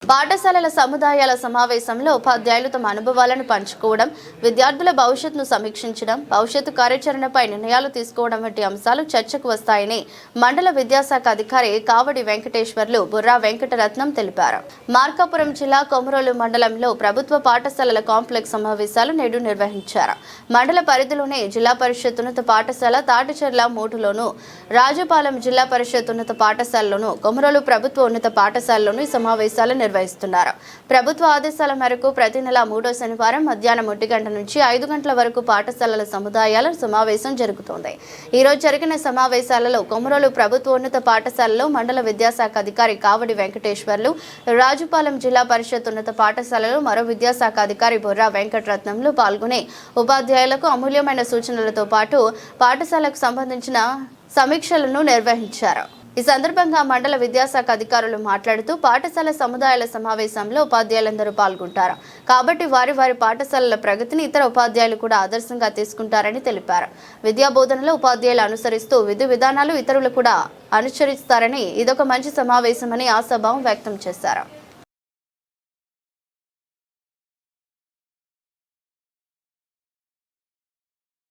పాఠశాలల సముదాయాల సమావేశంలో ఉపాధ్యాయులు తమ అనుభవాలను పంచుకోవడం, విద్యార్థుల భవిష్యత్తును సమీక్షించడం, భవిష్యత్తు కార్యాచరణపై నిర్ణయాలు తీసుకోవడం వంటి అంశాలు చర్చకు వస్తాయని మండల విద్యాశాఖ అధికారి కావడి వెంకటేశ్వర్లు బుర్రా వెంకటరత్నం తెలిపారు. మార్కాపురం జిల్లా కొమరోలు మండలంలో ప్రభుత్వ పాఠశాలల కాంప్లెక్స్ సమావేశాలు నేడు నిర్వహించారు. మండల పరిధిలోనే జిల్లా పరిషత్ ఉన్నత పాఠశాల తాటిచెర్ల మూటులోను, రాజుపాలెం జిల్లా పరిషత్ ఉన్నత పాఠశాలలోను, కొమరోలు ప్రభుత్వ ఉన్నత పాఠశాలలోను ఈ సమావేశాలు నిర్వహిస్తున్నారు. ప్రభుత్వ ఆదేశాల మేరకు ప్రతి నెల 3వ శనివారం మధ్యాహ్నం 1 గంట నుంచి 5 గంటల వరకు పాఠశాలల సముదాయాల సమావేశం జరుగుతోంది. ఈ రోజు జరిగిన సమావేశాలలో కొమరోలు ప్రభుత్వ ఉన్నత పాఠశాలలో మండల విద్యాశాఖ అధికారి కావడి వెంకటేశ్వర్లు, రాజుపాలెం జిల్లా పరిషత్ ఉన్నత పాఠశాలలో మరో విద్యాశాఖ అధికారి బుర్రా వెంకటరత్నంలు పాల్గొని ఉపాధ్యాయులకు అమూల్యమైన సూచనలతో పాటు పాఠశాలకు సంబంధించిన సమీక్షలను నిర్వహించారు. ఈ సందర్భంగా మండల విద్యాశాఖ అధికారులు మాట్లాడుతూ పాఠశాల సముదాయాల సమావేశంలో ఉపాధ్యాయులందరూ పాల్గొంటారు కాబట్టి వారి పాఠశాలల ప్రగతిని ఇతర ఉపాధ్యాయులు కూడా ఆదర్శంగా తీసుకుంటారని తెలిపారు. విద్యా బోధనలో ఉపాధ్యాయులు అనుసరిస్తూ విధి విధానాలు ఇతరులు కూడా అనుసరిస్తారని ఇదొక మంచి సమావేశమని ఆశాభావం వ్యక్తం చేశారు.